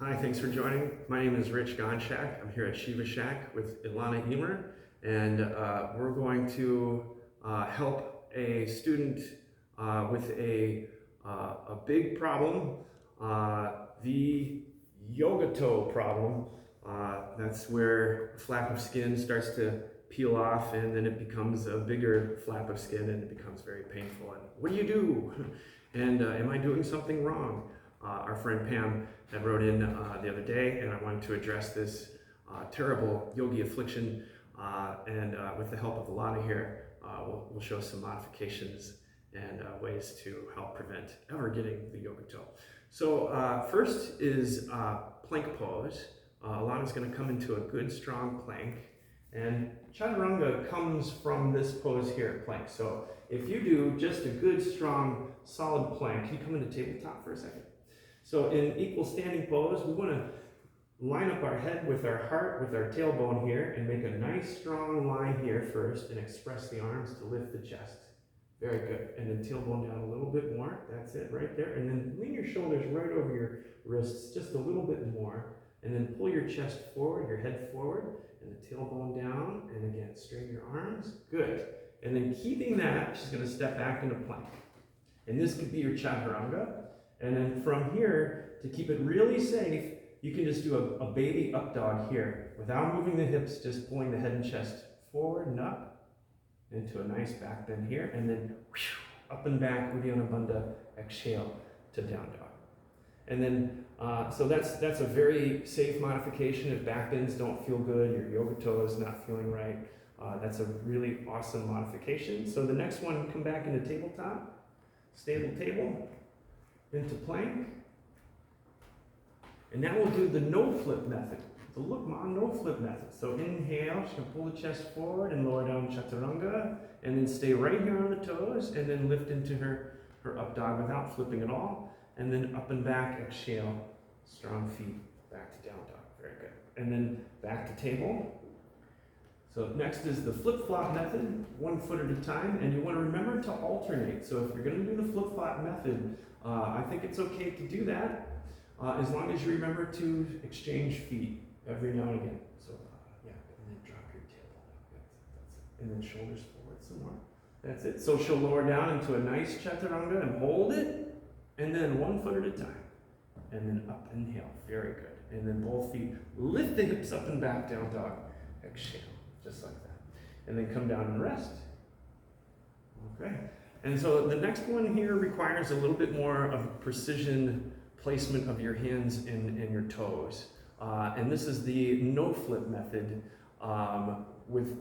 Hi, thanks for joining. My name is Rich Gonshak. I'm here at Shiva Shack with Ilana Emer, and we're going to help a student with a big problem, the yoga toe problem. That's where a flap of skin starts to peel off, and then it becomes a bigger flap of skin, and it becomes very painful. And what do you do? And am I doing something wrong? Our friend Pam had wrote in the other day, and I wanted to address this terrible yogi affliction, and with the help of Alana here, we'll show some modifications and ways to help prevent ever getting the yoga toe. So first is plank pose. Alana's going to come into a good strong plank, and chaturanga comes from this pose here, plank. So if you do just a good strong solid plank, can you come into tabletop for a second? So in equal standing pose, we want to line up our head with our heart, with our tailbone here, and make a nice strong line here first, and express the arms to lift the chest. Very good. And then tailbone down a little bit more. That's it right there. And then lean your shoulders right over your wrists just a little bit more. And then pull your chest forward, your head forward, and the tailbone down. And again, straighten your arms. Good. And then keeping that, she's going to step back into plank. And this could be your chaturanga. And then from here, to keep it really safe, you can just do a baby up dog here without moving the hips, just pulling the head and chest forward and up into a nice back bend here, and then up and back, Uddiyana Bandha, exhale to down dog. And then, so that's a very safe modification. If back bends don't feel good, your yoga toe is not feeling right, that's a really awesome modification. So the next one, come back into tabletop, stable table, into plank, and now we'll do the no flip method, the look mom no flip method. So inhale, she's gonna pull the chest forward and lower down chaturanga, and then stay right here on the toes, and then lift into her up dog without flipping at all, and then up and back, exhale, strong feet, back to down dog, very good. And then back to table. So next is the flip-flop method, 1 foot at a time, and you want to remember to alternate. So if you're going to do the flip-flop method, I think it's okay to do that, as long as you remember to exchange feet every now and again. So yeah, and then drop your tailbone. That's it. And then shoulders forward some more. That's it. So she'll lower down into a nice chaturanga and hold it, and then 1 foot at a time. And then up, inhale, very good. And then both feet, lift the hips up and back, down dog, exhale. Just like that. And then come down and rest. Okay. And so the next one here requires a little bit more of precision placement of your hands and your toes. And this is the no flip method, with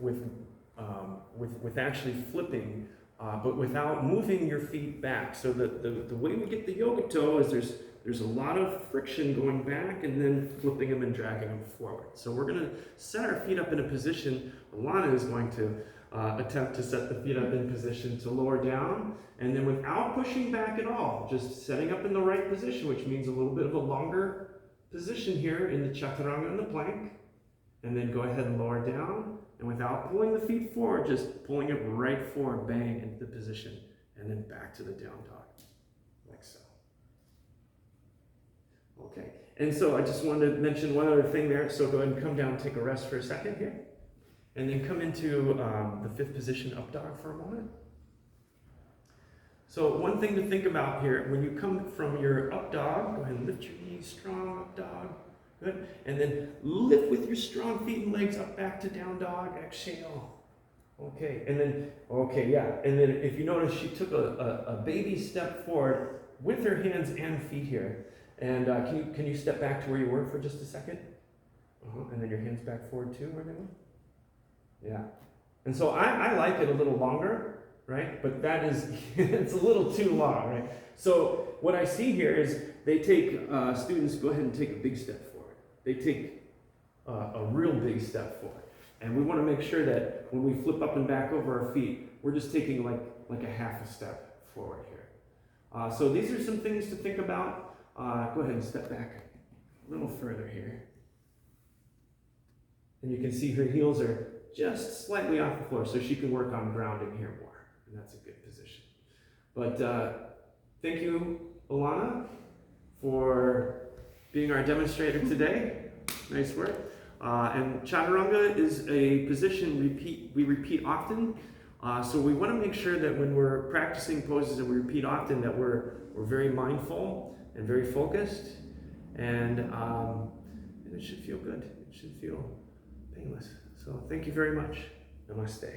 actually flipping, but without moving your feet back. So the way we get the yoga toe is there's a lot of friction going back and then flipping them and dragging them forward. So we're going to set our feet up in a position. Alana is going to attempt to set the feet up in position to lower down, and then without pushing back at all, just setting up in the right position, which means a little bit of a longer position here in the chaturanga and the plank, and then go ahead and lower down, and without pulling the feet forward, just pulling it right forward, bang, into the position, and then back to the down dog, like so. Okay, and so I just wanted to mention one other thing there. So go ahead and come down and take a rest for a second here. And then come into the 5th position, up dog, for a moment. So one thing to think about here, when you come from your up dog, go ahead and lift your knees, strong up dog, good. And then lift with your strong feet and legs up back to down dog, exhale. Okay, and then, okay, yeah. And then if you notice, she took a baby step forward with her hands and feet here. And can you step back to where you were for just a second? And then your hands back forward too, where they were? Yeah. And so I like it a little longer, right? But that is, it's a little too long, right? So what I see here is they take, students go ahead and take a big step forward. They take a real big step forward. And we want to make sure that when we flip up and back over our feet, we're just taking like a half a step forward here. So these are some things to think about. Go ahead and step back a little further here. And you can see her heels are just slightly off the floor, so she can work on grounding here more. And that's a good position. But thank you, Alana, for being our demonstrator today. Nice work. And chaturanga is a position we repeat often. So we want to make sure that when we're practicing poses and we repeat often that we're very mindful and very focused, and it should feel good. It should feel painless. So thank you very much. Namaste.